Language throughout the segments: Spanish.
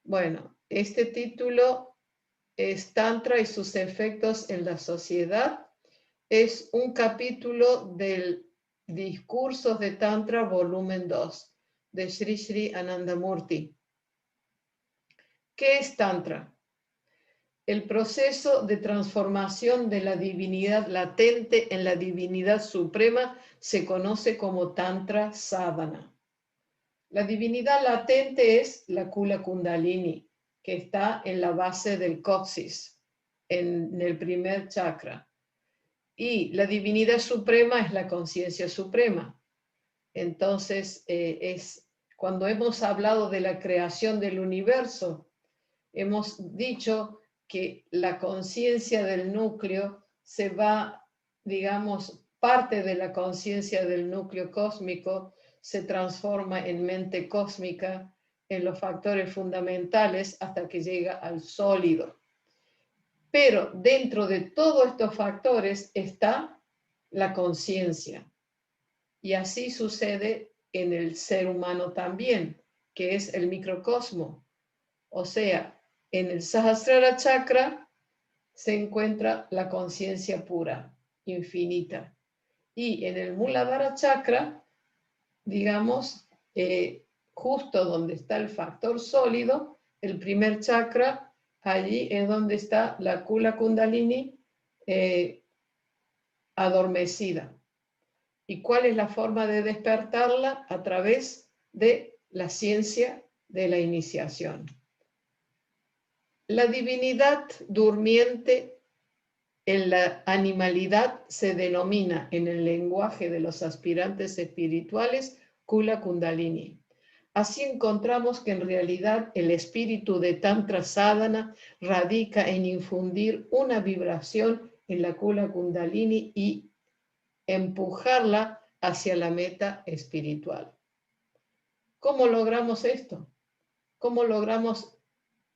Bueno, este título es Tantra y sus efectos en la sociedad. Es un capítulo del Discursos de Tantra, volumen 2, de Sri Sri Anandamurti. ¿Qué es Tantra? El proceso de transformación de la divinidad latente en la divinidad suprema se conoce como Tantra Sadhana. La divinidad latente es la Kula Kundalini, que está en la base del coxis, en el primer chakra. Y la divinidad suprema es la conciencia suprema. Entonces, cuando hemos hablado de la creación del universo, hemos dicho que la conciencia del núcleo se va, digamos, parte de la conciencia del núcleo cósmico se transforma en mente cósmica, en los factores fundamentales hasta que llega al sólido. Pero dentro de todos estos factores está la conciencia. Y así sucede en el ser humano también, que es el microcosmo. O sea, en el Sahasrara Chakra se encuentra la conciencia pura, infinita. Y en el Muladhara Chakra, digamos, justo donde está el factor sólido, el primer chakra, allí es donde está la Kula Kundalini adormecida. ¿Y cuál es la forma de despertarla? A través de la ciencia de la iniciación. La divinidad durmiente en la animalidad se denomina en el lenguaje de los aspirantes espirituales Kula Kundalini. Así encontramos que en realidad el espíritu de Tantra Sadhana radica en infundir una vibración en la Kula Kundalini y empujarla hacia la meta espiritual. ¿Cómo logramos esto? ¿Cómo logramos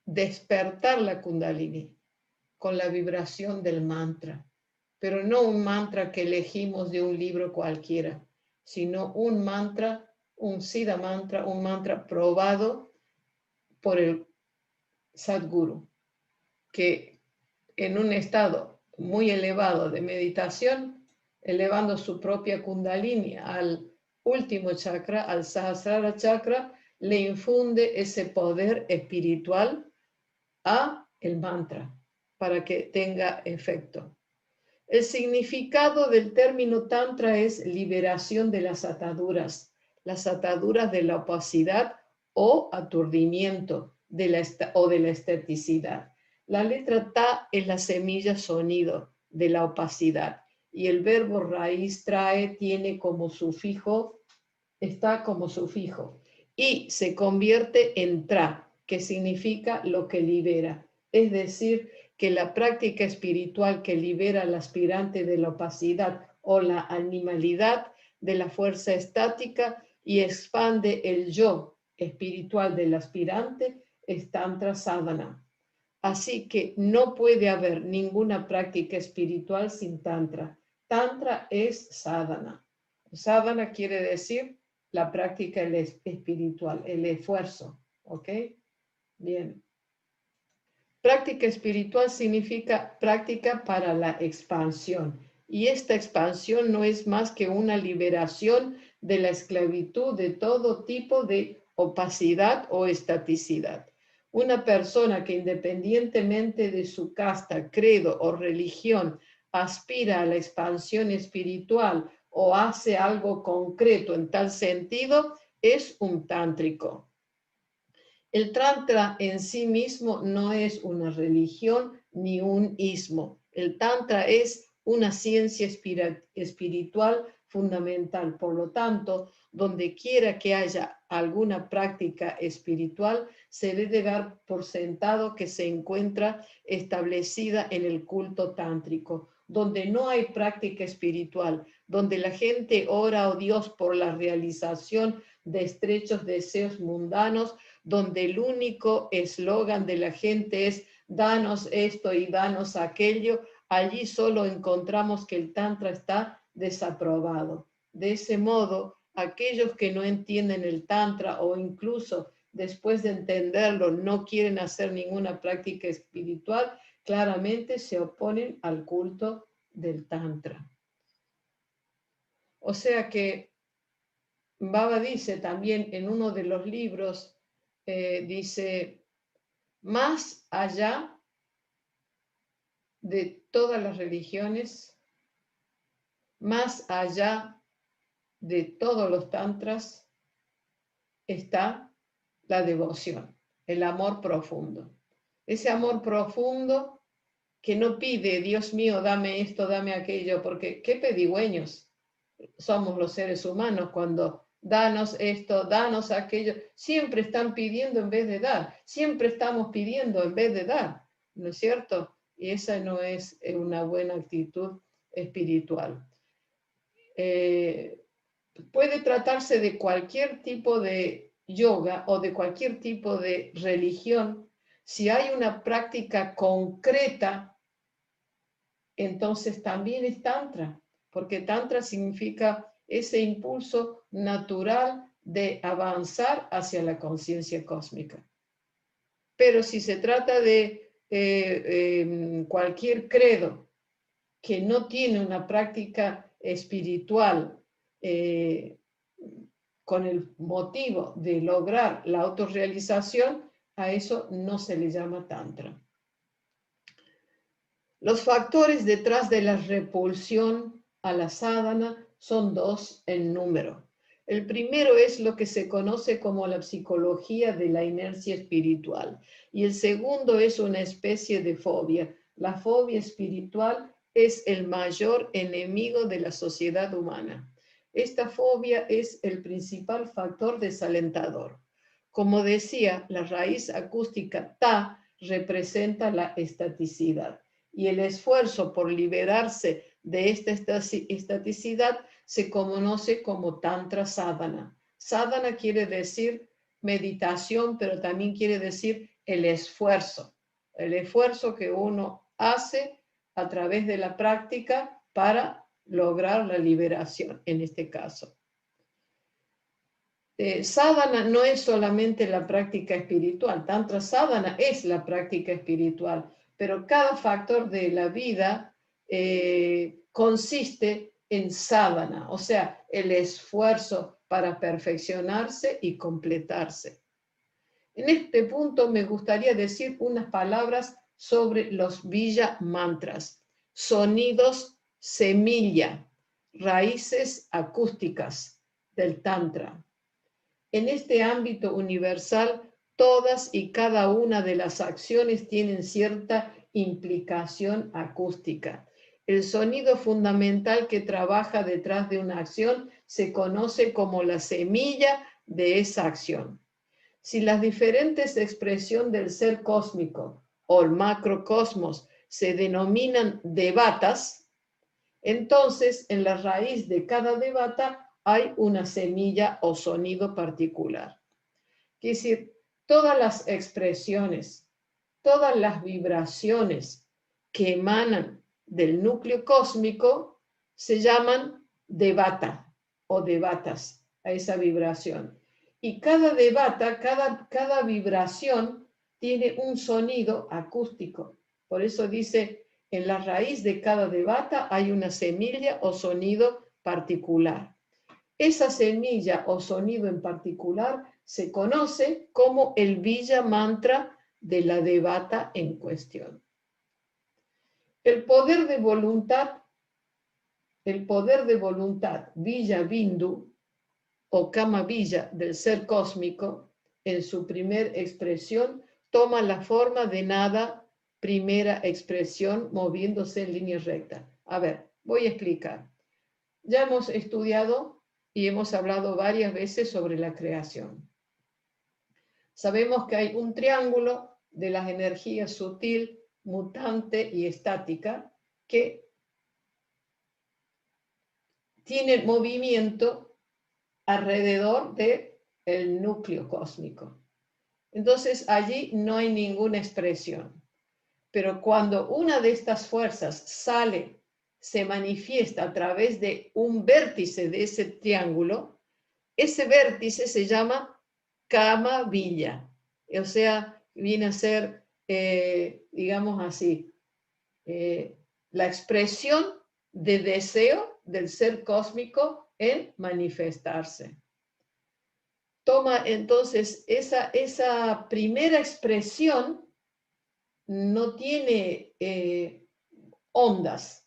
despertar la Kundalini? Con la vibración del mantra, pero no un mantra que elegimos de un libro cualquiera, sino un mantra, un Siddha mantra, un mantra probado por el Sadguru, que en un estado muy elevado de meditación, elevando su propia Kundalini al último chakra, al Sahasrara chakra, le infunde ese poder espiritual a el mantra para que tenga efecto. El significado del término tantra es liberación de las ataduras de la opacidad o aturdimiento o de la esteticidad. La letra ta es la semilla sonido de la opacidad y el verbo raíz tiene como sufijo, está como sufijo y se convierte en tra, que significa lo que libera, es decir, que la práctica espiritual que libera al aspirante de la opacidad o la animalidad de la fuerza estática y expande el yo espiritual del aspirante es Tantra Sadhana. Así que no puede haber ninguna práctica espiritual sin Tantra. Tantra es sadhana. Sadhana quiere decir la práctica espiritual, el esfuerzo. ¿Ok? Bien. Práctica espiritual significa práctica para la expansión. Y esta expansión no es más que una liberación de la esclavitud de todo tipo de opacidad o estaticidad. Una persona que independientemente de su casta, credo o religión aspira a la expansión espiritual o hace algo concreto en tal sentido, es un tántrico. El Tantra en sí mismo no es una religión ni un ismo. El Tantra es una ciencia espiritual fundamental. Por lo tanto, donde quiera que haya alguna práctica espiritual, se debe dar por sentado que se encuentra establecida en el culto tántrico. Donde no hay práctica espiritual, donde la gente ora a Dios por la realización de estrechos deseos mundanos, donde el único eslogan de la gente es danos esto y danos aquello, allí solo encontramos que el Tantra está desaprobado. De ese modo, aquellos que no entienden el Tantra o incluso después de entenderlo, no quieren hacer ninguna práctica espiritual, claramente se oponen al culto del Tantra. O sea que Baba dice también en uno de los libros, dice, más allá de todas las religiones, más allá de todos los tantras, está la devoción, el amor profundo. Ese amor profundo que no pide, Dios mío, dame esto, dame aquello, porque qué pedigüeños somos los seres humanos cuando danos esto, danos aquello. Siempre están pidiendo en vez de dar, siempre estamos pidiendo en vez de dar, ¿no es cierto? Y esa no es una buena actitud espiritual. Puede tratarse de cualquier tipo de yoga o de cualquier tipo de religión. Si hay una práctica concreta, entonces también es tantra, porque tantra significa ese impulso natural de avanzar hacia la conciencia cósmica. Pero si se trata de cualquier credo que no tiene una práctica espiritual con el motivo de lograr la autorrealización, a eso no se le llama tantra. Los factores detrás de la repulsión a la sadhana son dos en número. El primero es lo que se conoce como la psicología de la inercia espiritual y el segundo es una especie de fobia. La fobia espiritual es el mayor enemigo de la sociedad humana. Esta fobia es el principal factor desalentador. Como decía, la raíz acústica ta representa la estaticidad. Y el esfuerzo por liberarse de esta estaticidad se conoce como Tantra Sadhana. Sadhana quiere decir meditación, pero también quiere decir el esfuerzo que uno hace a través de la práctica para lograr la liberación, en este caso. Sadhana no es solamente la práctica espiritual, Tantra Sadhana es la práctica espiritual, pero cada factor de la vida consiste en sadhana, o sea, el esfuerzo para perfeccionarse y completarse. En este punto me gustaría decir unas palabras sobre los bija mantras, sonidos semilla, raíces acústicas del Tantra. En este ámbito universal, todas y cada una de las acciones tienen cierta implicación acústica. El sonido fundamental que trabaja detrás de una acción se conoce como la semilla de esa acción. Si las diferentes expresiones del ser cósmico o el macrocosmos se denominan devatas, entonces en la raíz de cada devata hay una semilla o sonido particular. Es decir, todas las expresiones, todas las vibraciones que emanan del núcleo cósmico se llaman devata o devatas a esa vibración. Y cada devata, cada vibración tiene un sonido acústico. Por eso dice, en la raíz de cada devata hay una semilla o sonido particular. Esa semilla o sonido en particular se conoce como el bija mantra de la devata en cuestión. El poder de voluntad bija bindu o kama bija del ser cósmico, en su primer expresión, toma la forma de nada, primera expresión, moviéndose en línea recta. A ver, voy a explicar. Ya hemos estudiado y hemos hablado varias veces sobre la creación. Sabemos que hay un triángulo de las energías sutil, mutante y estática que tiene movimiento alrededor del núcleo cósmico. Entonces allí no hay ninguna expresión. Pero cuando una de estas fuerzas sale, se manifiesta a través de un vértice de ese triángulo, ese vértice se llama Kama Villa. O sea, viene a ser, digamos así, la expresión de deseo del ser cósmico en manifestarse. Toma entonces esa primera expresión, no tiene ondas,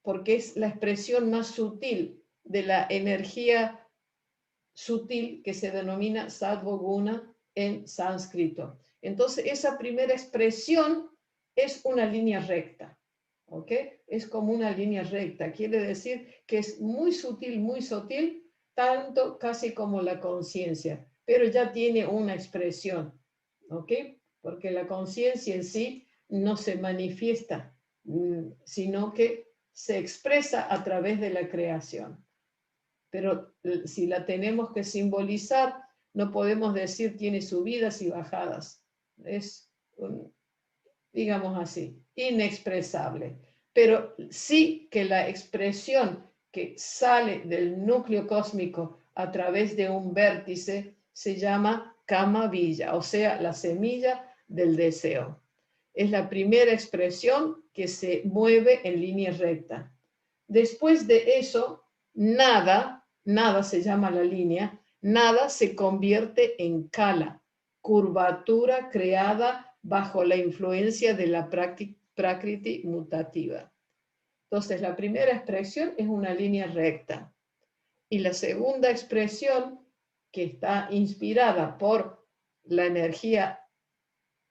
porque es la expresión más sutil de la energía sutil que se denomina sattva guna en sánscrito. Entonces, esa primera expresión es una línea recta, ¿ok? Es como una línea recta, quiere decir que es muy sutil, tanto casi como la conciencia, pero ya tiene una expresión, ¿ok? Porque la conciencia en sí no se manifiesta, sino que se expresa a través de la creación. Pero si la tenemos que simbolizar, no podemos decir tiene subidas y bajadas. Es, digamos así, inexpresable. Pero sí que la expresión que sale del núcleo cósmico a través de un vértice se llama Kama Villa, o sea, la semilla del deseo. Es la primera expresión que se mueve en línea recta. Después de eso, nada se llama la línea, nada se convierte en kala, curvatura creada bajo la influencia de la prakriti mutativa. Entonces, la primera expresión es una línea recta. Y la segunda expresión, que está inspirada por la energía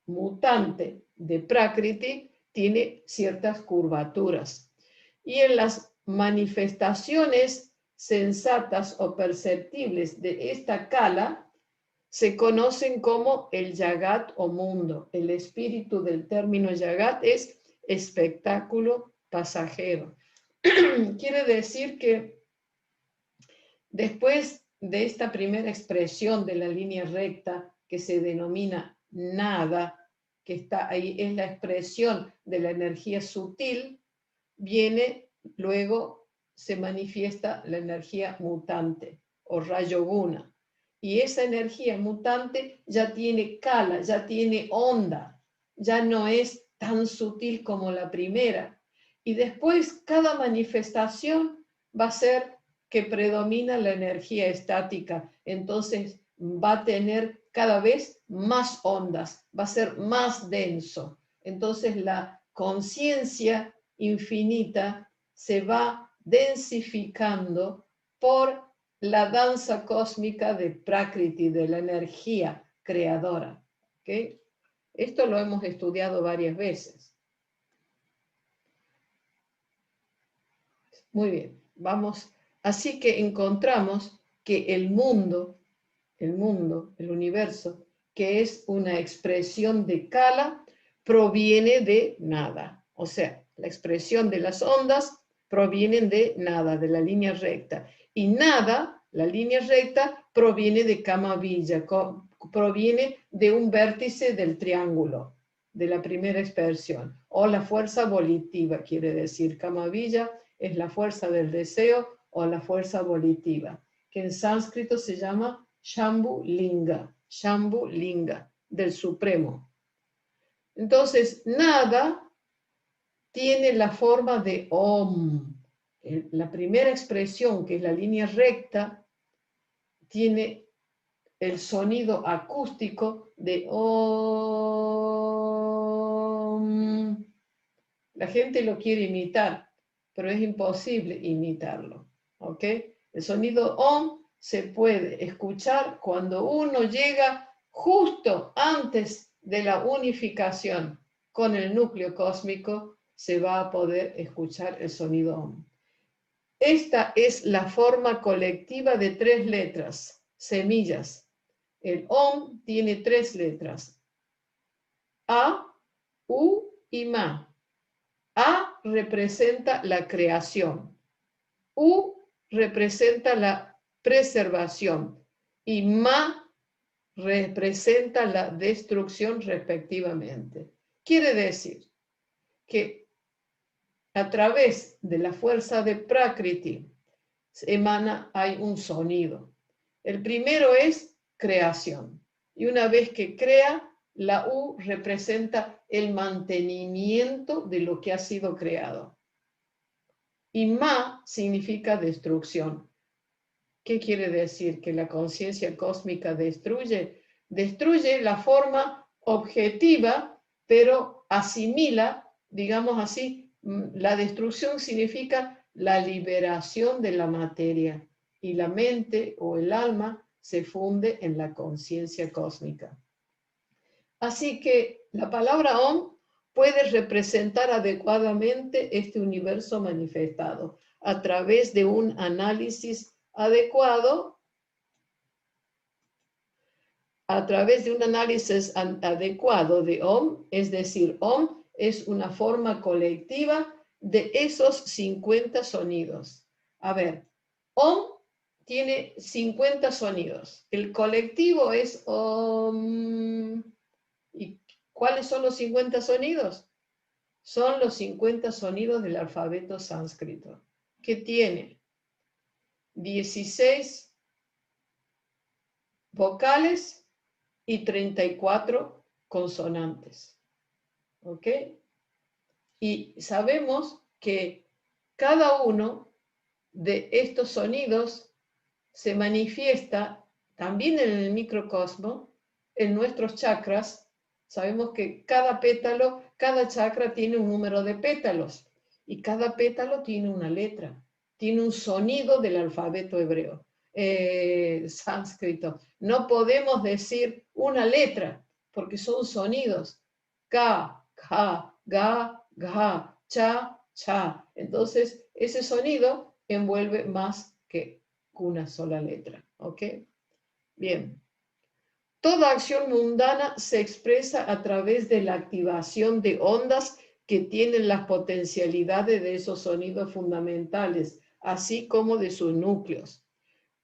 mutante de prakriti, tiene ciertas curvaturas. Y en las manifestaciones sensatas o perceptibles de esta kala se conocen como el yagat o mundo. El espíritu del término yagat es espectáculo pasajero. Quiere decir que después de esta primera expresión de la línea recta, que se denomina nada, que está ahí, es la expresión de la energía sutil, viene luego, se manifiesta la energía mutante o rayoguna. Y esa energía mutante ya tiene kala, ya tiene onda, ya no es tan sutil como la primera. Y después cada manifestación va a ser que predomina la energía estática. Entonces va a tener cada vez más ondas, va a ser más denso. Entonces la conciencia infinita se va densificando por la danza cósmica de Prakriti, de la energía creadora. ¿Okay? Esto lo hemos estudiado varias veces. Muy bien, vamos. Así que encontramos que el mundo, el universo, que es una expresión de kala, proviene de nada. O sea, la expresión de las ondas provienen de nada, de la línea recta. Y nada, la línea recta, proviene de Kama Villa, proviene de un vértice del triángulo, de la primera expresión, o la fuerza volitiva, quiere decir. Kama Villa es la fuerza del deseo o la fuerza volitiva, que en sánscrito se llama Shambhu Linga, del Supremo. Entonces, nada tiene la forma de Om. La primera expresión, que es la línea recta, tiene el sonido acústico de Om. La gente lo quiere imitar, pero es imposible imitarlo. ¿Ok? El sonido Om se puede escuchar cuando uno llega justo antes de la unificación con el núcleo cósmico, se va a poder escuchar el sonido Om. Esta es la forma colectiva de 3 letras, semillas. El Om tiene 3 letras, A, U y Ma. A representa la creación, U representa la preservación y Ma representa la destrucción respectivamente. Quiere decir que a través de la fuerza de Prakriti hay un sonido. El primero es creación. Y una vez que crea, la U representa el mantenimiento de lo que ha sido creado. Y Ma significa destrucción. ¿Qué quiere decir? Que la conciencia cósmica destruye. Destruye la forma objetiva, pero asimila, digamos así, la destrucción significa la liberación de la materia. Y la mente o el alma se funde en la conciencia cósmica. Así que la palabra Om puede representar adecuadamente este universo manifestado a través de un análisis adecuado, de Om, es decir, Om es una forma colectiva de esos 50 sonidos. A ver, Om tiene 50 sonidos. El colectivo es Om. ¿Y cuáles son los 50 sonidos? Son los 50 sonidos del alfabeto sánscrito, que tiene 16 vocales y 34 consonantes. ¿Ok? Y sabemos que cada uno de estos sonidos se manifiesta también en el microcosmo, en nuestros chakras. Sabemos que cada pétalo, cada chakra tiene un número de pétalos y cada pétalo tiene una letra, tiene un sonido del alfabeto hebreo, sánscrito. No podemos decir una letra porque son sonidos. Ka, ka, ga, ga, cha, cha. Entonces, ese sonido envuelve más que una sola letra. ¿Ok? Bien. Toda acción mundana se expresa a través de la activación de ondas que tienen las potencialidades de esos sonidos fundamentales, así como de sus núcleos.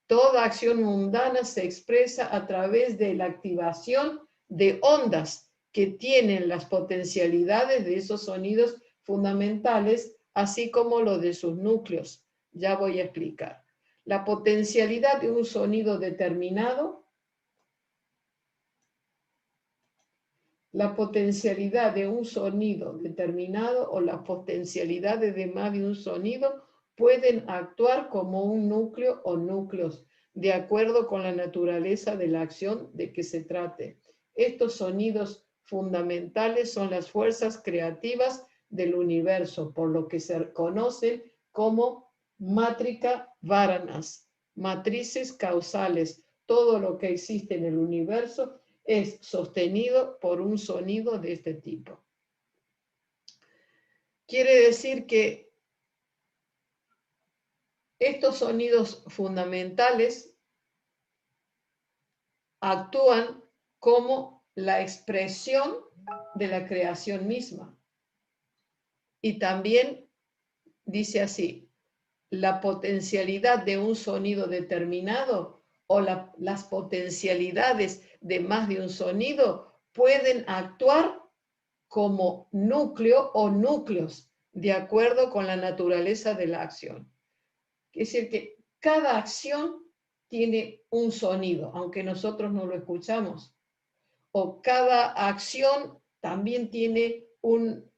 Toda acción mundana se expresa a través de la activación de ondas que tienen las potencialidades de esos sonidos fundamentales, así como lo de sus núcleos. Ya voy a explicar. La potencialidad de un sonido determinado, la potencialidad de un sonido determinado o las potencialidades de más de un sonido pueden actuar como un núcleo o núcleos, de acuerdo con la naturaleza de la acción de que se trate. Estos sonidos fundamentales son las fuerzas creativas del universo, por lo que se conocen como mátrica varanas, matrices causales. Todo lo que existe en el universo es sostenido por un sonido de este tipo. Quiere decir que estos sonidos fundamentales actúan como la expresión de la creación misma. Y también dice así, la potencialidad de un sonido determinado o las potencialidades de más de un sonido pueden actuar como núcleo o núcleos, de acuerdo con la naturaleza de la acción. Es decir, que cada acción tiene un sonido, aunque nosotros no lo escuchamos. O cada acción también tiene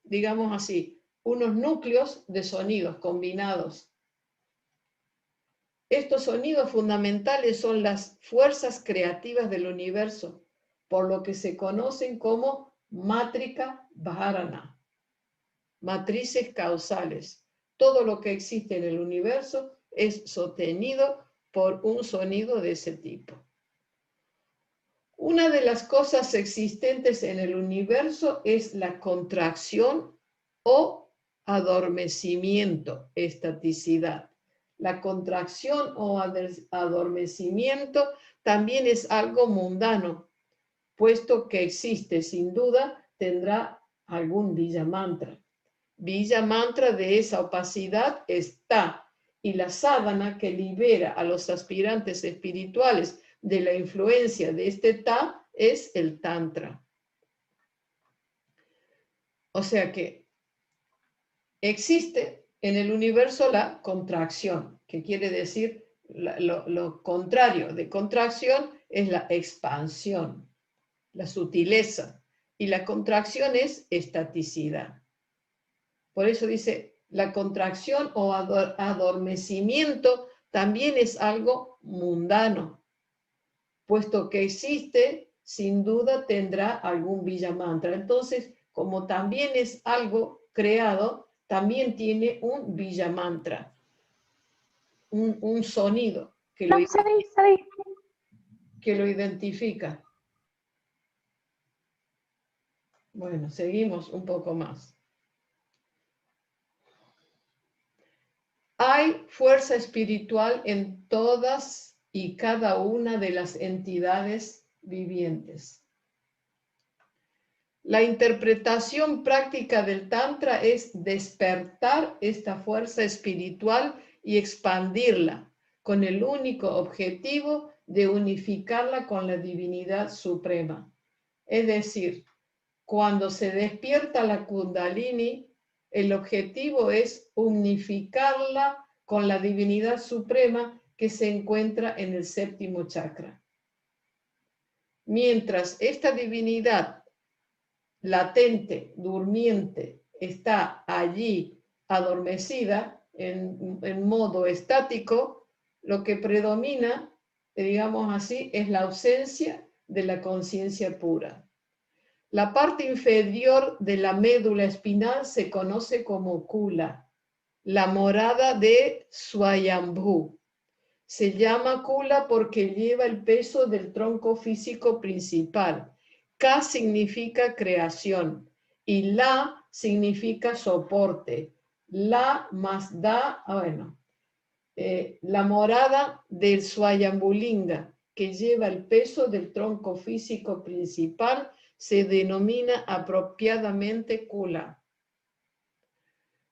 digamos así, unos núcleos de sonidos combinados. Estos sonidos fundamentales son las fuerzas creativas del universo, por lo que se conocen como mátrica dharana, matrices causales. Todo lo que existe en el universo es sostenido por un sonido de ese tipo. Una de las cosas existentes en el universo es la contracción o adormecimiento, estaticidad. La contracción o adormecimiento también es algo mundano, puesto que existe, sin duda, tendrá algún Bija Mantra. Bija Mantra de esa opacidad está, y la sadhana que libera a los aspirantes espirituales de la influencia de este Ta es el Tantra. O sea que existe en el universo la contracción, que quiere decir lo contrario de contracción es la expansión. la sutileza, y la contracción es estaticidad. Por eso dice, la contracción o adormecimiento también es algo mundano, puesto que existe, sin duda tendrá algún Vijamantra. Entonces, como también es algo creado, también tiene un Vijamantra, un sonido que lo identifica. Bueno, seguimos un poco más. Hay fuerza espiritual en todas y cada una de las entidades vivientes. La interpretación práctica del Tantra es despertar esta fuerza espiritual y expandirla con el único objetivo de unificarla con la divinidad suprema. Es decir, cuando se despierta la Kundalini, el objetivo es unificarla con la divinidad suprema que se encuentra en el séptimo chakra. Mientras esta divinidad latente, durmiente, está allí adormecida en modo estático, lo que predomina, digamos así, es la ausencia de la conciencia pura. La parte inferior de la médula espinal se conoce como Kula, la morada de Swayambhu. Se llama Kula porque lleva el peso del tronco físico principal. Ka significa creación y La significa soporte. La más Da, la morada del Swayambhulinga, que lleva el peso del tronco físico principal, se denomina apropiadamente Kula.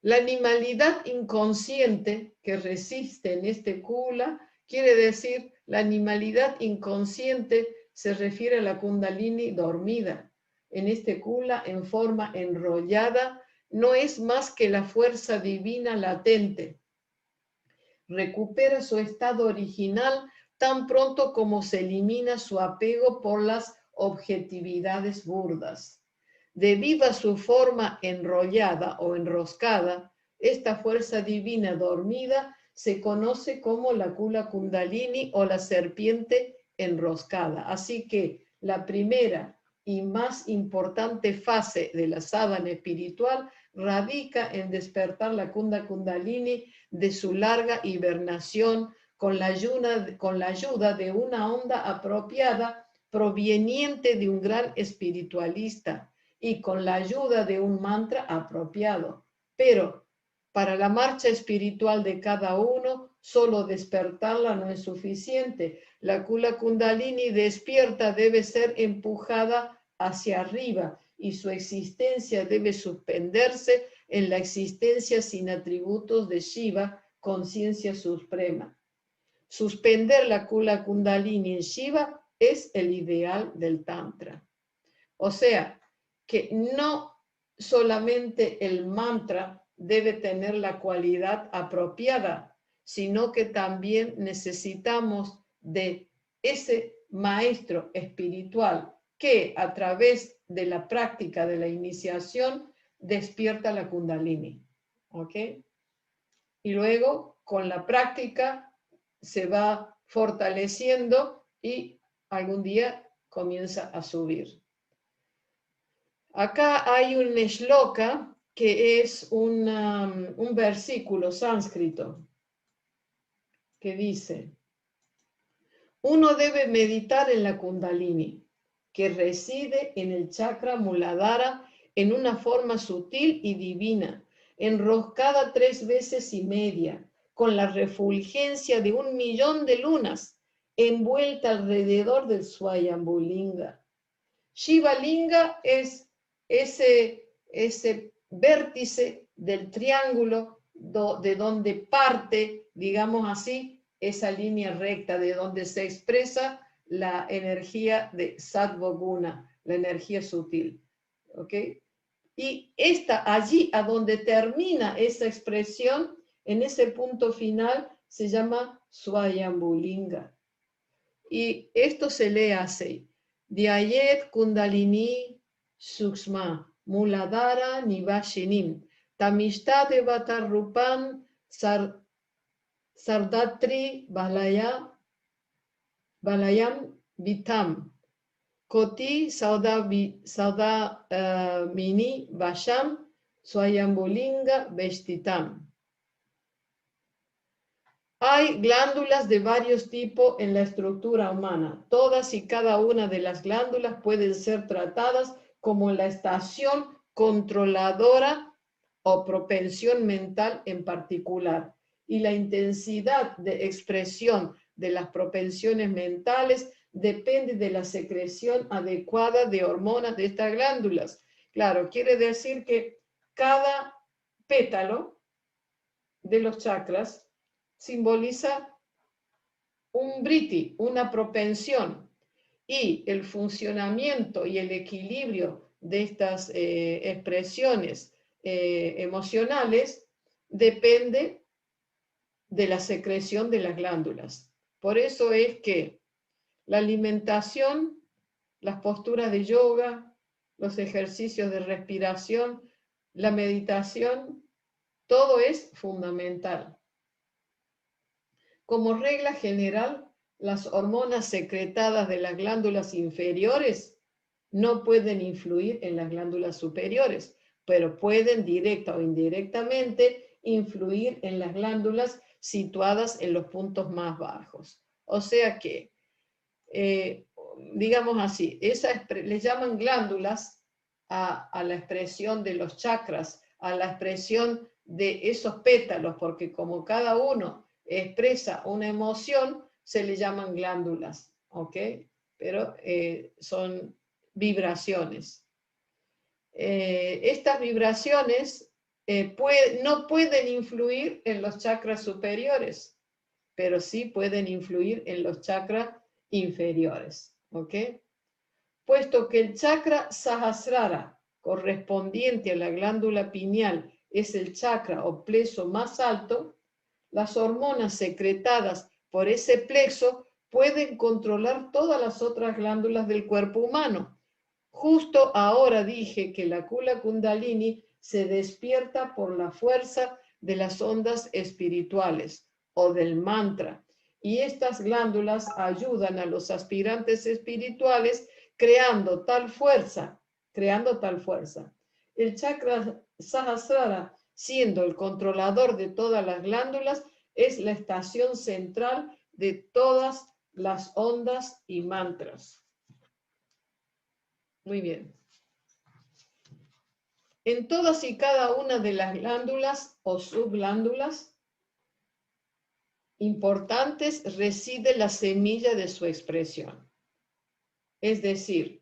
La animalidad inconsciente que resiste en este Kula, quiere decir, la animalidad inconsciente se refiere a la Kundalini dormida. En este Kula, en forma enrollada, no es más que la fuerza divina latente. Recupera su estado original tan pronto como se elimina su apego por las objetividades burdas. Debido a su forma enrollada o enroscada, esta fuerza divina dormida se conoce como la Kula Kundalini o la serpiente enroscada. Así que la primera y más importante fase de la sadhana espiritual radica en despertar la Kundalini de su larga hibernación con la ayuda de una onda apropiada proveniente de un gran espiritualista y con la ayuda de un mantra apropiado. Pero para la marcha espiritual de cada uno, solo despertarla no es suficiente. La Kula Kundalini despierta debe ser empujada hacia arriba y su existencia debe suspenderse en la existencia sin atributos de Shiva, conciencia suprema. Suspender la Kula Kundalini en Shiva es el ideal del Tantra. O sea, que no solamente el mantra debe tener la cualidad apropiada, sino que también necesitamos de ese maestro espiritual que a través de la práctica de la iniciación despierta la Kundalini. ¿Ok? Y luego con la práctica se va fortaleciendo y algún día comienza a subir. Acá hay un shloka que es un versículo sánscrito que dice: uno debe meditar en la Kundalini, que reside en el chakra Muladhara en una forma sutil y divina, enroscada 3 veces y media, con la refulgencia de 1.000.000 de lunas, envuelta alrededor del Swayambhulinga. Shiva Linga es ese vértice del triángulo de donde parte, digamos así, esa línea recta de donde se expresa la energía de Sattva Guna, la energía sutil. ¿Ok? Y allí a donde termina esa expresión, en ese punto final, se llama Swayambhulinga. Y esto se lee así: Diayet Kundalini Sukshma, Muladhara Nivashinim, Tamishtate Vatarrupan Sardatri Balayam Vitam, Koti Mini Vasham, Swayambulinga Vestitam. Hay glándulas de varios tipos en la estructura humana. Todas y cada una de las glándulas pueden ser tratadas como la estación controladora o propensión mental en particular. Y la intensidad de expresión de las propensiones mentales depende de la secreción adecuada de hormonas de estas glándulas. Claro, quiere decir que cada pétalo de los chakras simboliza un vritti, una propensión, y el funcionamiento y el equilibrio de estas expresiones emocionales depende de la secreción de las glándulas. Por eso es que la alimentación, las posturas de yoga, los ejercicios de respiración, la meditación, todo es fundamental. Como regla general, las hormonas secretadas de las glándulas inferiores no pueden influir en las glándulas superiores, pero pueden directa o indirectamente influir en las glándulas situadas en los puntos más bajos. O sea que, digamos así, le llaman glándulas a la expresión de los chakras, a la expresión de esos pétalos, porque como cada uno expresa una emoción, se le llaman glándulas, ¿ok? Pero son vibraciones. Estas vibraciones no pueden influir en los chakras superiores, pero sí pueden influir en los chakras inferiores, ¿ok? Puesto que el chakra Sahasrara, correspondiente a la glándula pineal, es el chakra o plexo más alto, las hormonas secretadas por ese plexo pueden controlar todas las otras glándulas del cuerpo humano. Justo ahora dije que la Kula Kundalini se despierta por la fuerza de las ondas espirituales o del mantra, y estas glándulas ayudan a los aspirantes espirituales creando tal fuerza. El chakra Sahasrara, siendo el controlador de todas las glándulas, es la estación central de todas las ondas y mantras. Muy bien. En todas y cada una de las glándulas o subglándulas importantes reside la semilla de su expresión, es decir,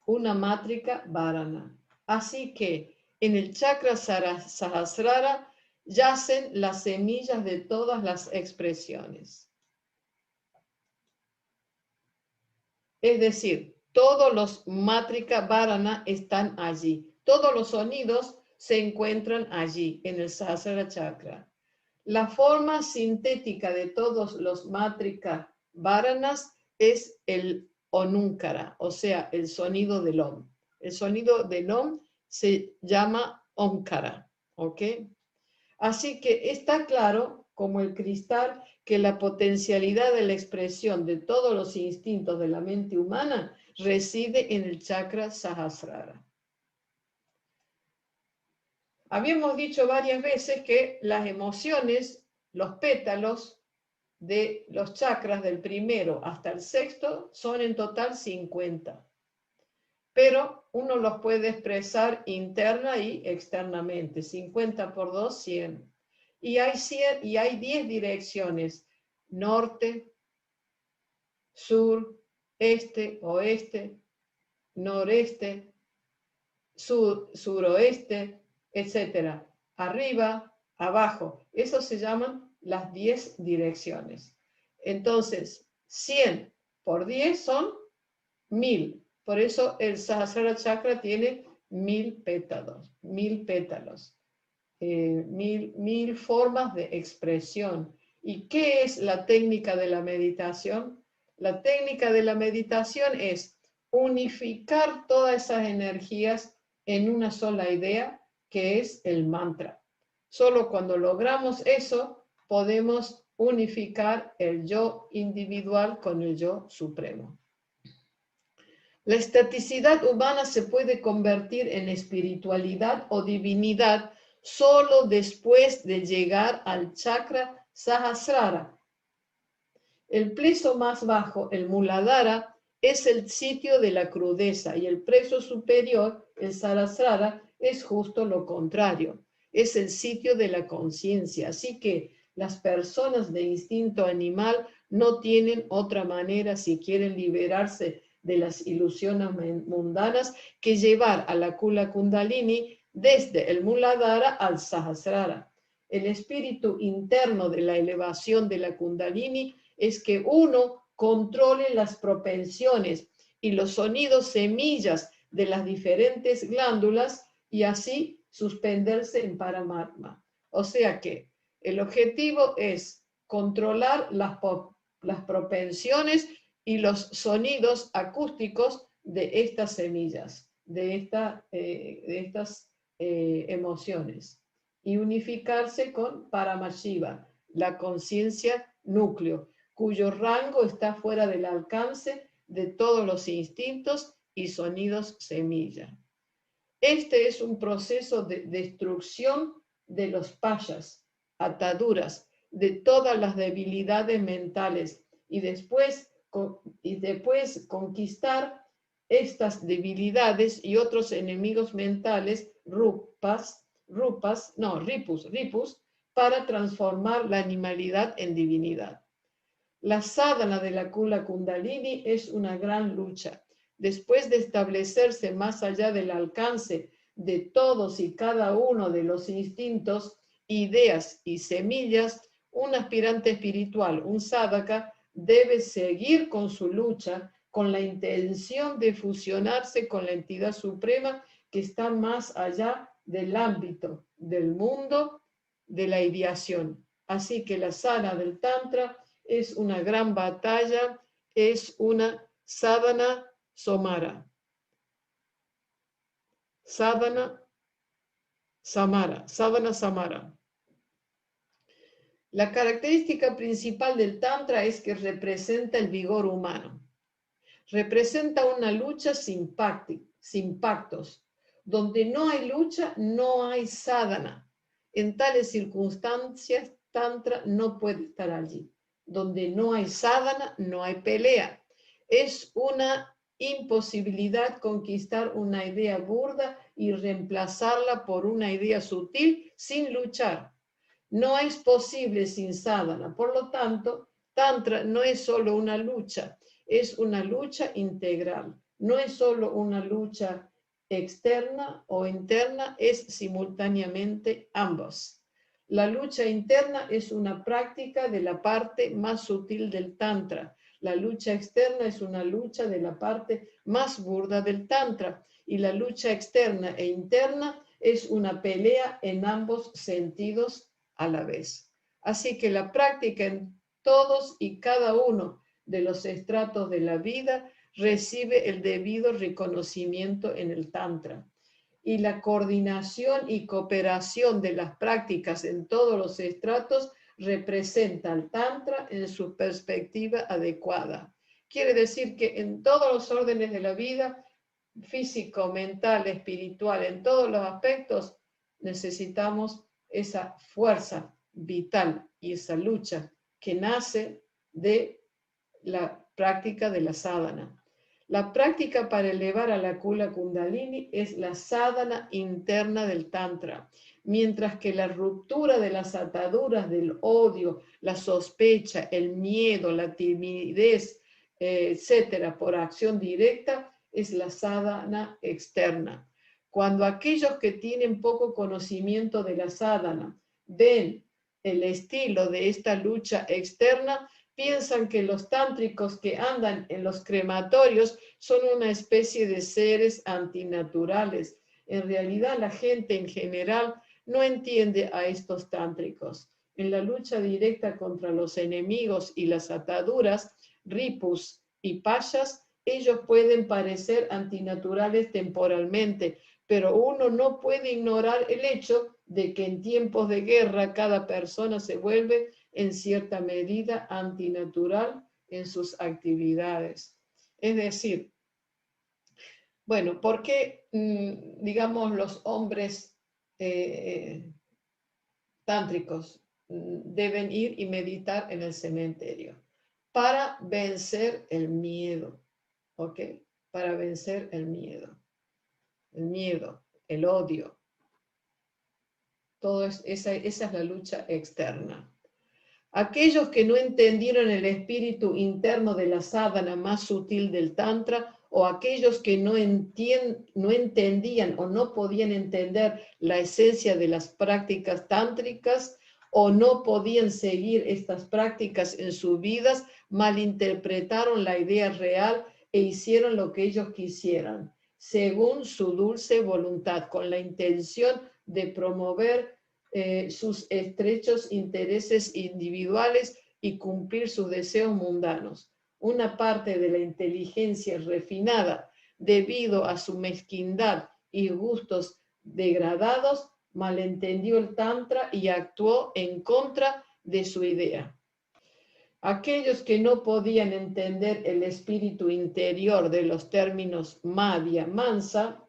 una mátrica varana. Así que en el chakra Sahasrara yacen las semillas de todas las expresiones. Es decir, todos los mátrica varana están allí. Todos los sonidos se encuentran allí, en el Sahasrara chakra. La forma sintética de todos los mátrica varanas es el onunkara, o sea, el sonido del om. El sonido del om se llama omkara, ¿ok? Así que está claro, como el cristal, que la potencialidad de la expresión de todos los instintos de la mente humana reside en el chakra Sahasrara. Habíamos dicho varias veces que las emociones, los pétalos de los chakras del primero hasta el sexto son en total 50. Pero uno los puede expresar interna y externamente. 50 por 2, 100. Y hay 10 direcciones: norte, sur, este, oeste, noreste, suroeste, etc. Arriba, abajo. Eso se llaman las 10 direcciones. Entonces, 100 por 10 son 1000. Por eso el Sahasrara Chakra tiene 1000 pétalos. 1000 pétalos. 1000 formas de expresión. ¿Y qué es la técnica de la meditación? La técnica de la meditación es unificar todas esas energías en una sola idea, que es el mantra. Solo cuando logramos eso, podemos unificar el yo individual con el yo supremo. La estaticidad humana se puede convertir en espiritualidad o divinidad solo después de llegar al chakra Sahasrara. El pleso más bajo, el Muladhara, es el sitio de la crudeza y el pleso superior, el Sahasrara, es justo lo contrario. Es el sitio de la conciencia. Así que las personas de instinto animal no tienen otra manera, si quieren liberarse de las ilusiones mundanas, que llevar a la Kula Kundalini desde el Muladhara al Sahasrara. El espíritu interno de la elevación de la Kundalini es que uno controle las propensiones y los sonidos semillas de las diferentes glándulas y así suspenderse en Paramatma. O sea que el objetivo es controlar las propensiones y los sonidos acústicos de estas semillas, de estas emociones, y unificarse con Paramashiva, la conciencia núcleo, cuyo rango está fuera del alcance de todos los instintos y sonidos semilla. Este es un proceso de destrucción de los payas, ataduras, de todas las debilidades mentales y después conquistar estas debilidades y otros enemigos mentales, ripus, para transformar la animalidad en divinidad. La sadhana de la Kula Kundalini es una gran lucha. Después de establecerse más allá del alcance de todos y cada uno de los instintos, ideas y semillas, un aspirante espiritual, un sadhaka, debe seguir con su lucha con la intención de fusionarse con la entidad suprema que está más allá del ámbito del mundo de la ideación. Así que la sadhana del Tantra es una gran batalla, es una sadhana somara. Sadhana samara. La característica principal del Tantra es que representa el vigor humano. Representa una lucha sin pactos. Donde no hay lucha, no hay sadhana. En tales circunstancias, Tantra no puede estar allí. Donde no hay sadhana, no hay pelea. Es una imposibilidad conquistar una idea burda y reemplazarla por una idea sutil sin luchar. No es posible sin sadhana. Por lo tanto, Tantra no es solo una lucha, es una lucha integral. No es solo una lucha externa o interna, es simultáneamente ambos. La lucha interna es una práctica de la parte más sutil del Tantra. La lucha externa es una lucha de la parte más burda del Tantra. Y la lucha externa e interna es una pelea en ambos sentidos a la vez. Así que la práctica en todos y cada uno de los estratos de la vida recibe el debido reconocimiento en el Tantra. Y la coordinación y cooperación de las prácticas en todos los estratos representa al Tantra en su perspectiva adecuada. Quiere decir que en todos los órdenes de la vida, físico, mental, espiritual, en todos los aspectos, necesitamos esa fuerza vital y esa lucha que nace de la práctica de la sadhana. La práctica para elevar a la Kula Kundalini es la sadhana interna del Tantra, mientras que la ruptura de las ataduras del odio, la sospecha, el miedo, la timidez, etcétera, por acción directa, es la sadhana externa. Cuando aquellos que tienen poco conocimiento de la sadhana ven el estilo de esta lucha externa, piensan que los tántricos que andan en los crematorios son una especie de seres antinaturales. En realidad, la gente en general no entiende a estos tántricos. En la lucha directa contra los enemigos y las ataduras, ripus y payas, ellos pueden parecer antinaturales temporalmente, pero uno no puede ignorar el hecho de que en tiempos de guerra cada persona se vuelve en cierta medida antinatural en sus actividades. Es decir, bueno, ¿por qué, digamos, los hombres tántricos deben ir y meditar en el cementerio? Para vencer el miedo, ¿ok? Para vencer el miedo, el odio. Esa es la lucha externa. Aquellos que no entendieron el espíritu interno de la sadhana más sutil del tantra, o aquellos que no entendían o no podían entender la esencia de las prácticas tántricas, o no podían seguir estas prácticas en sus vidas, malinterpretaron la idea real e hicieron lo que ellos quisieran, según su dulce voluntad, con la intención de promover sus estrechos intereses individuales y cumplir sus deseos mundanos. Una parte de la inteligencia refinada, debido a su mezquindad y gustos degradados, malentendió el tantra y actuó en contra de su idea. Aquellos que no podían entender el espíritu interior de los términos madhya, mansa,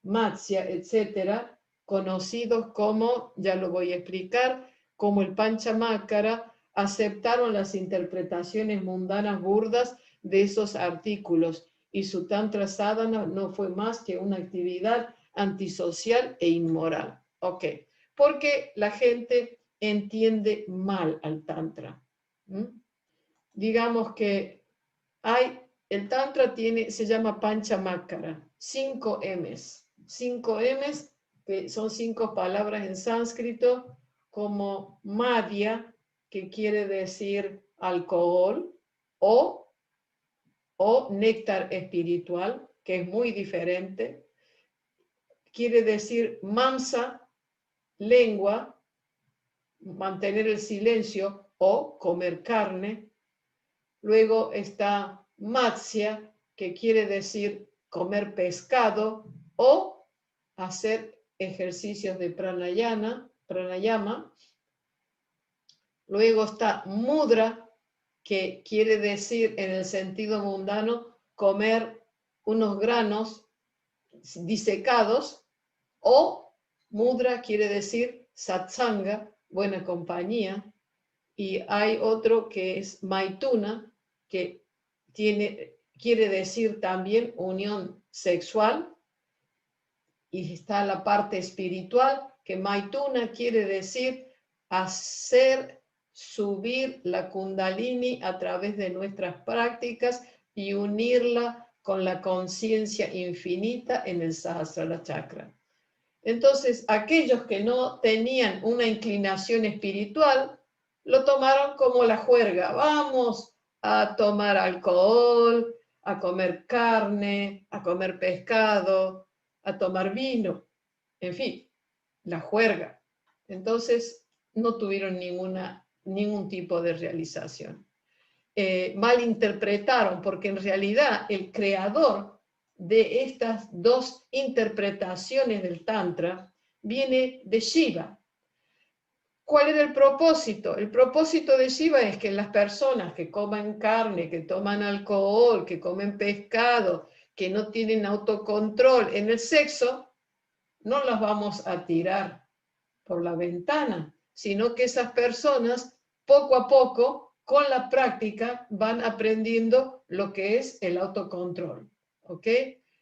matsya, etc., conocidos como, ya lo voy a explicar, como el Panchamakara, aceptaron las interpretaciones mundanas burdas de esos artículos, y su tantra sadhana no fue más que una actividad antisocial e inmoral. Ok, porque la gente entiende mal al tantra. Digamos que el tantra se llama Panchamakara, 5 M's. 5 M's, que son 5 palabras en sánscrito, como madhya, que quiere decir alcohol, o néctar espiritual, que es muy diferente. Quiere decir mansa, lengua, mantener el silencio o comer carne. Luego está matsya, que quiere decir comer pescado o hacer ejercicios de pranayama. Luego está mudra, que quiere decir en el sentido mundano comer unos granos disecados, o mudra quiere decir satsanga, buena compañía. Y hay otro que es maituna, que quiere decir también unión sexual. Y está la parte espiritual, que maituna quiere decir hacer subir la kundalini a través de nuestras prácticas y unirla con la conciencia infinita en el Sahasrara Chakra. Entonces, aquellos que no tenían una inclinación espiritual, lo tomaron como la juerga. Vamos a tomar alcohol, a comer carne, a comer pescado, a tomar vino, en fin, la juerga. Entonces, no tuvieron ningún tipo de realización. Malinterpretaron, porque en realidad el creador de estas dos interpretaciones del Tantra viene de Shiva. ¿Cuál era el propósito? El propósito de Shiva es que las personas que comen carne, que toman alcohol, que comen pescado, que no tienen autocontrol en el sexo, no las vamos a tirar por la ventana, sino que esas personas poco a poco, con la práctica, van aprendiendo lo que es el autocontrol. ¿Ok?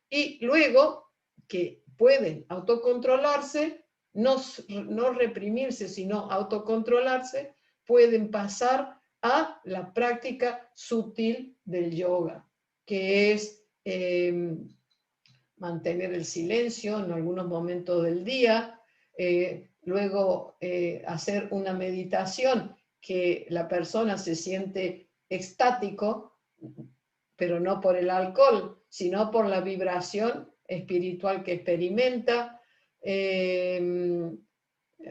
Y luego que pueden autocontrolarse, no reprimirse, sino autocontrolarse, pueden pasar a la práctica sutil del yoga, que es mantener el silencio en algunos momentos del día, luego hacer una meditación que la persona se siente extático, pero no por el alcohol, sino por la vibración espiritual que experimenta,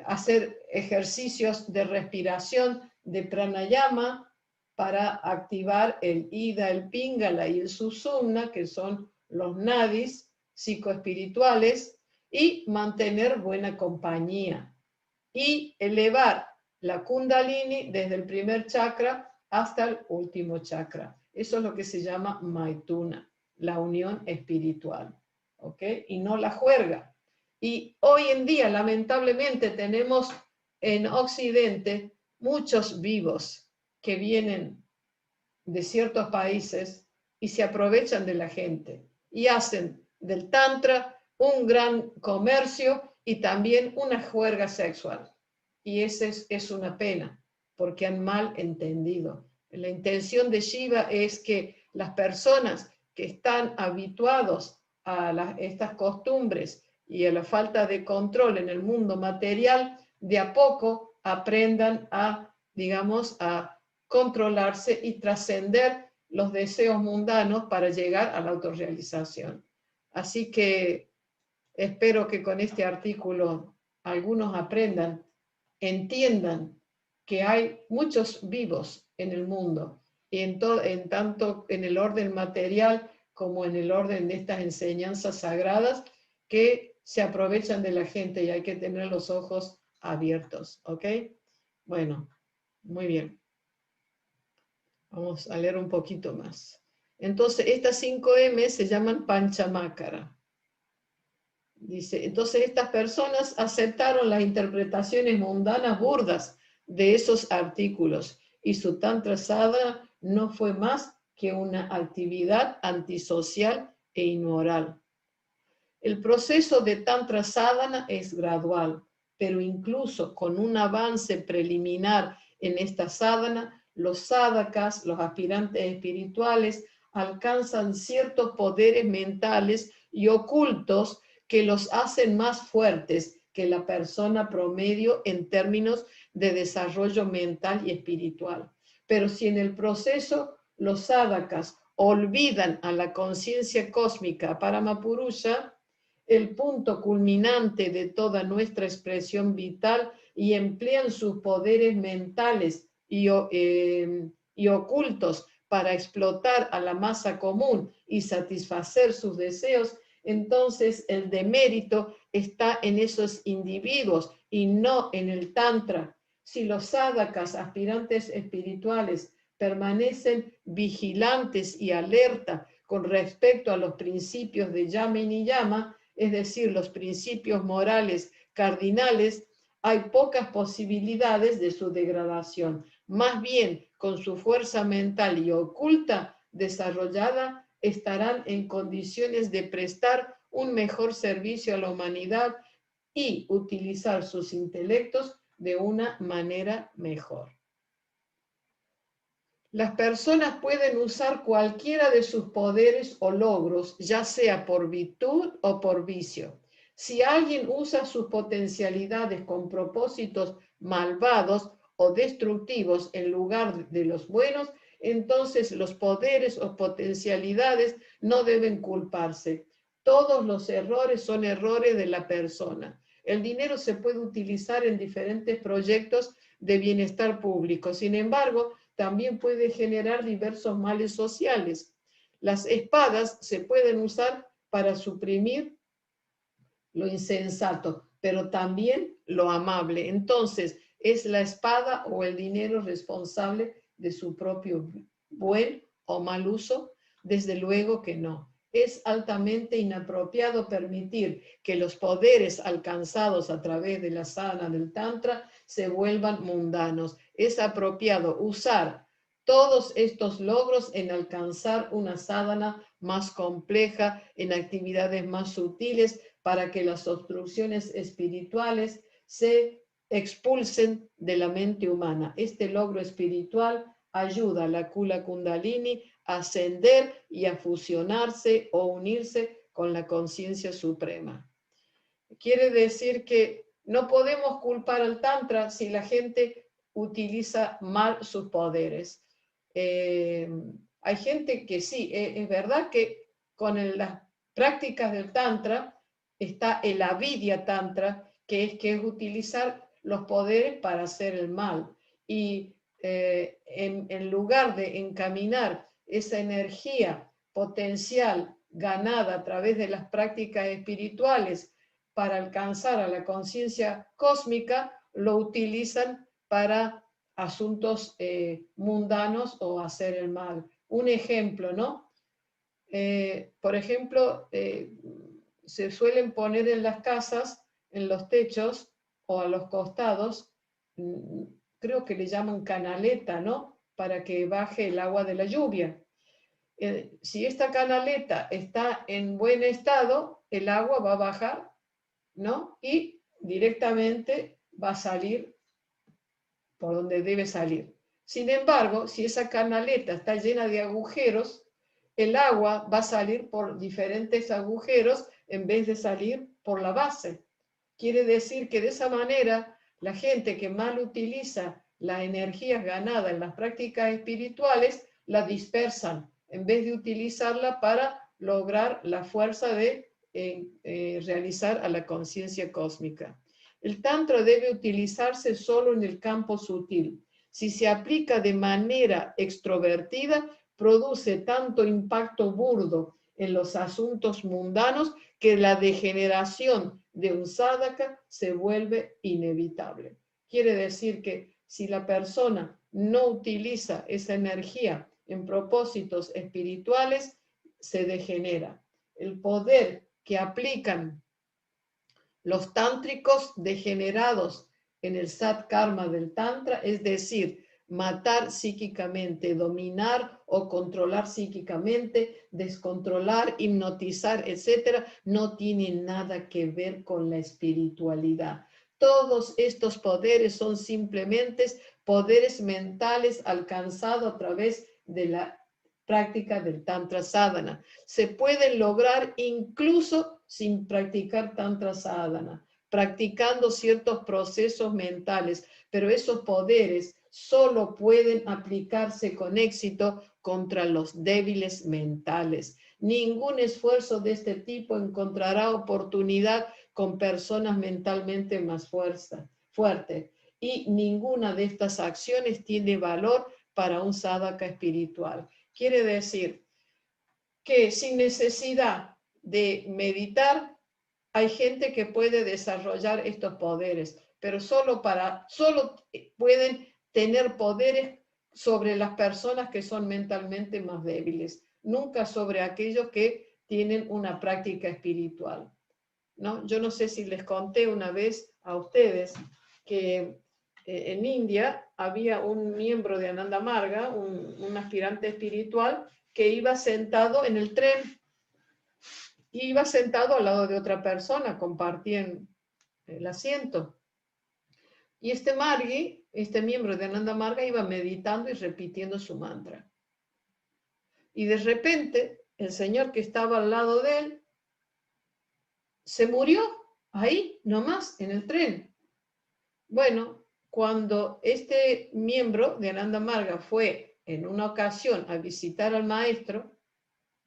hacer ejercicios de respiración, de pranayama, para activar el Ida, el Pingala y el Susumna, que son los nadis psicoespirituales, y mantener buena compañía. Y elevar la Kundalini desde el primer chakra hasta el último chakra. Eso es lo que se llama Maituna, la unión espiritual. ¿Ok? Y no la juerga. Y hoy en día, lamentablemente, tenemos en Occidente muchos vivos que vienen de ciertos países y se aprovechan de la gente y hacen del tantra un gran comercio y también una juerga sexual. Y esa es una pena, porque han mal entendido. La intención de Shiva es que las personas que están habituados a estas costumbres y a la falta de control en el mundo material, de a poco aprendan a, digamos, a controlarse y trascender los deseos mundanos para llegar a la autorrealización. Así que espero que con este artículo algunos aprendan, entiendan que hay muchos vivos en el mundo, en tanto en el orden material como en el orden de estas enseñanzas sagradas, que se aprovechan de la gente y hay que tener los ojos abiertos. ¿Ok? Bueno, muy bien. Vamos a leer un poquito más. Entonces, estas 5M se llaman Panchamakara. Dice, entonces estas personas aceptaron las interpretaciones mundanas burdas de esos artículos y su Tantra Sadhana no fue más que una actividad antisocial e inmoral. El proceso de Tantra Sadhana es gradual, pero incluso con un avance preliminar en esta sadhana, los sadhakas, los aspirantes espirituales, alcanzan ciertos poderes mentales y ocultos que los hacen más fuertes que la persona promedio en términos de desarrollo mental y espiritual. Pero si en el proceso los sadhakas olvidan a la conciencia cósmica Paramapurusha, el punto culminante de toda nuestra expresión vital, y emplean sus poderes mentales y ocultos para explotar a la masa común y satisfacer sus deseos, entonces el demérito está en esos individuos y no en el tantra. Si los sadhakas, aspirantes espirituales, permanecen vigilantes y alerta con respecto a los principios de Yama y Niyama, es decir, los principios morales cardinales, hay pocas posibilidades de su degradación. Más bien, con su fuerza mental y oculta desarrollada, estarán en condiciones de prestar un mejor servicio a la humanidad y utilizar sus intelectos de una manera mejor. Las personas pueden usar cualquiera de sus poderes o logros, ya sea por virtud o por vicio. Si alguien usa sus potencialidades con propósitos malvados o destructivos en lugar de los buenos, entonces los poderes o potencialidades no deben culparse. Todos los errores son errores de la persona. El dinero se puede utilizar en diferentes proyectos de bienestar público. Sin embargo, también puede generar diversos males sociales. Las espadas se pueden usar para suprimir lo insensato, pero también lo amable. Entonces, ¿es la espada o el dinero responsable de su propio buen o mal uso? Desde luego que no. Es altamente inapropiado permitir que los poderes alcanzados a través de la sadhana del Tantra se vuelvan mundanos. Es apropiado usar todos estos logros en alcanzar una sadhana más compleja, en actividades más sutiles, para que las obstrucciones espirituales se expulsen de la mente humana. Este logro espiritual ayuda a la Kula Kundalini a ascender y a fusionarse o unirse con la conciencia suprema. Quiere decir que no podemos culpar al Tantra si la gente utiliza mal sus poderes. Hay gente que sí, es verdad que con las prácticas del Tantra está el Avidya Tantra, que es utilizar los poderes para hacer el mal. Y en lugar de encaminar esa energía potencial ganada a través de las prácticas espirituales para alcanzar a la conciencia cósmica, lo utilizan para asuntos mundanos o hacer el mal. Un ejemplo, ¿no? Por ejemplo, se suelen poner en las casas, en los techos o a los costados, creo que le llaman canaleta, ¿no? Para que baje el agua de la lluvia. Si esta canaleta está en buen estado, el agua va a bajar, ¿no? Y directamente va a salir por donde debe salir. Sin embargo, si esa canaleta está llena de agujeros, el agua va a salir por diferentes agujeros en vez de salir por la base. Quiere decir que de esa manera la gente que mal utiliza las energías ganadas en las prácticas espirituales la dispersan en vez de utilizarla para lograr la fuerza de realizar a la conciencia cósmica. El tantra debe utilizarse solo en el campo sutil. Si se aplica de manera extrovertida, produce tanto impacto burdo en los asuntos mundanos que la degeneración de un sadhaka se vuelve inevitable. Quiere decir que si la persona no utiliza esa energía en propósitos espirituales, se degenera. El poder que aplican los tántricos degenerados en el sat karma del tantra, es decir, matar psíquicamente, dominar o controlar psíquicamente, descontrolar, hipnotizar, etcétera, no tienen nada que ver con la espiritualidad. Todos estos poderes son simplemente poderes mentales alcanzados a través de la práctica del tantra sadhana. Se pueden lograr incluso sin practicar tantra sadhana, practicando ciertos procesos mentales, pero esos poderes solo pueden aplicarse con éxito contra los débiles mentales. Ningún esfuerzo de este tipo encontrará oportunidad con personas mentalmente más fuertes, y ninguna de estas acciones tiene valor para un sadhaka espiritual. Quiere decir que sin necesidad de meditar, hay gente que puede desarrollar estos poderes, pero solo pueden tener poderes sobre las personas que son mentalmente más débiles, nunca sobre aquellos que tienen una práctica espiritual, ¿no? Yo no sé si les conté una vez a ustedes que en India había un miembro de Ananda Marga, un aspirante espiritual, que iba sentado en el tren, y iba sentado al lado de otra persona, compartían el asiento. Y este Margi, este miembro de Ananda Marga, iba meditando y repitiendo su mantra. Y de repente, el señor que estaba al lado de él se murió ahí, nomás, en el tren. Bueno, cuando este miembro de Ananda Marga fue en una ocasión a visitar al maestro,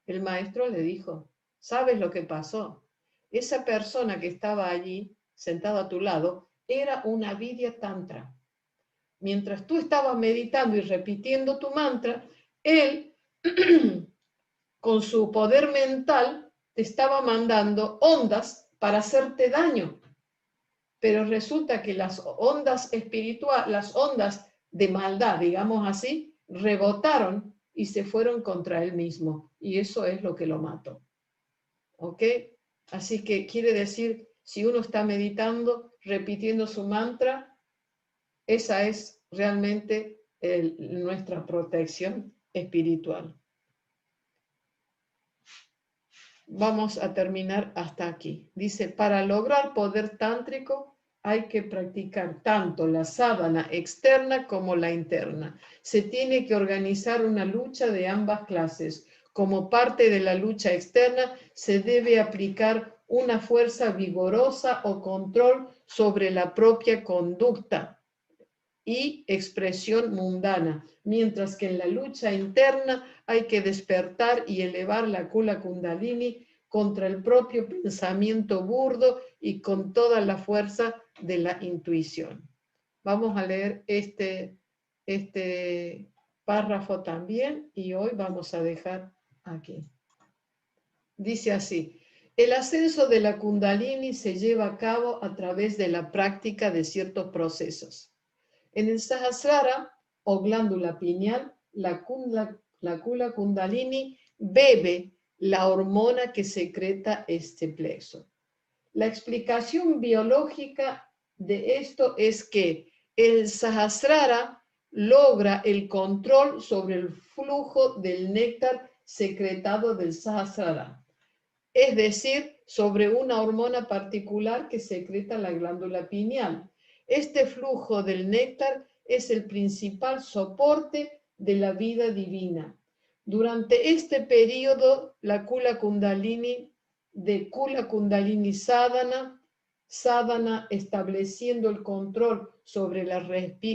el maestro le dijo: ¿sabes lo que pasó? Esa persona que estaba allí, sentada a tu lado, era una Vidya Tantra. Mientras tú estabas meditando y repitiendo tu mantra, él, con su poder mental, te estaba mandando ondas para hacerte daño. Pero resulta que las ondas espirituales, las ondas de maldad, digamos así, rebotaron y se fueron contra él mismo. Y eso es lo que lo mató. ¿Ok? Así que quiere decir, si uno está meditando, repitiendo su mantra, esa es realmente nuestra protección espiritual. Vamos a terminar hasta aquí. Dice, para lograr poder tántrico hay que practicar tanto la sadhana externa como la interna. Se tiene que organizar una lucha de ambas clases. Como parte de la lucha externa, se debe aplicar una fuerza vigorosa o control sobre la propia conducta y expresión mundana, mientras que en la lucha interna hay que despertar y elevar la Kula Kundalini contra el propio pensamiento burdo y con toda la fuerza de la intuición. Vamos a leer este este párrafo también y hoy vamos a dejar aquí. Dice así: el ascenso de la Kundalini se lleva a cabo a través de la práctica de ciertos procesos. En el Sahasrara o glándula pineal, la Kula Kundalini bebe la hormona que secreta este plexo. La explicación biológica de esto es que el Sahasrara logra el control sobre el flujo del néctar secretado del Sahasrara, es decir, sobre una hormona particular que secreta la glándula pineal. Este flujo del néctar es el principal soporte de la vida divina. Durante este periodo, la Kula Kundalini de Kula Kundalini Sadhana estableciendo el control sobre la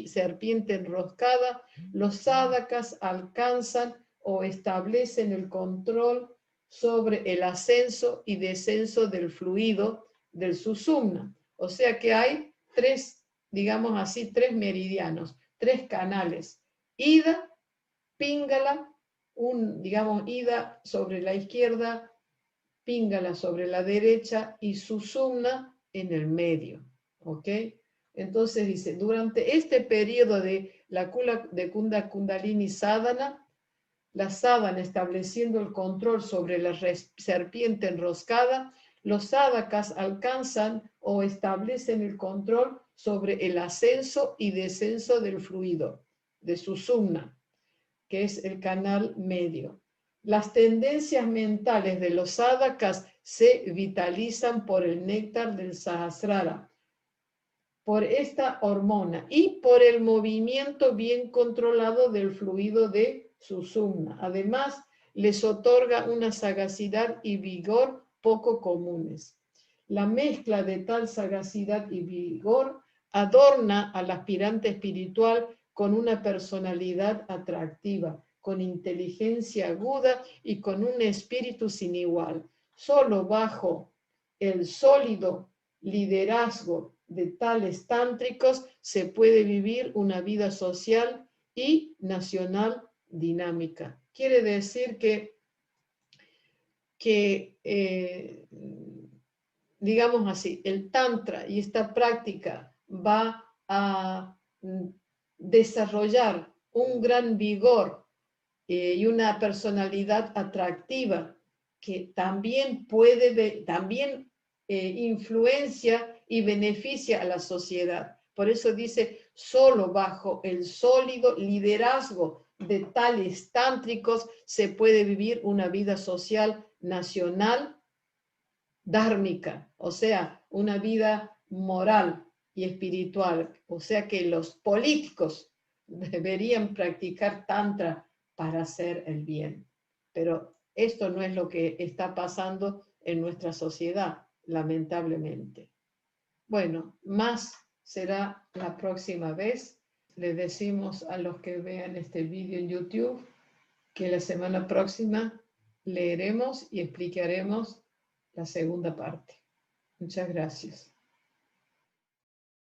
serpiente enroscada, los sadhakas alcanzan o establecen el control sobre el ascenso y descenso del fluido del susumna. O sea que hay tres, digamos así, tres meridianos, tres canales. Ida, Pingala, digamos, Ida sobre la izquierda, Pingala sobre la derecha y Susumna en el medio. ¿Ok? Entonces dice, durante este periodo de la Kundalini Sadhana, la sadhana estableciendo el control sobre la serpiente enroscada, los sadhakas alcanzan o establecen el control sobre el ascenso y descenso del fluido, de Susumna, que es el canal medio. Las tendencias mentales de los sadhakas se vitalizan por el néctar del Sahasrara, por esta hormona y por el movimiento bien controlado del fluido de Susumna. Además, les otorga una sagacidad y vigor poco comunes. La mezcla de tal sagacidad y vigor adorna al aspirante espiritual con una personalidad atractiva, con inteligencia aguda y con un espíritu sin igual. Solo bajo el sólido liderazgo de tales tántricos se puede vivir una vida social y nacional dinámica. Quiere decir que digamos así, el tantra y esta práctica va a desarrollar un gran vigor y una personalidad atractiva que también también influencia y beneficia a la sociedad. Por eso dice, solo bajo el sólido liderazgo de tales tántricos se puede vivir una vida social nacional dármica, o sea, una vida moral y espiritual. O sea que los políticos deberían practicar tantra para hacer el bien. Pero esto no es lo que está pasando en nuestra sociedad, lamentablemente. Bueno, más será la próxima vez. Les decimos a los que vean este vídeo en YouTube que la semana próxima leeremos y explicaremos la segunda parte. Muchas gracias.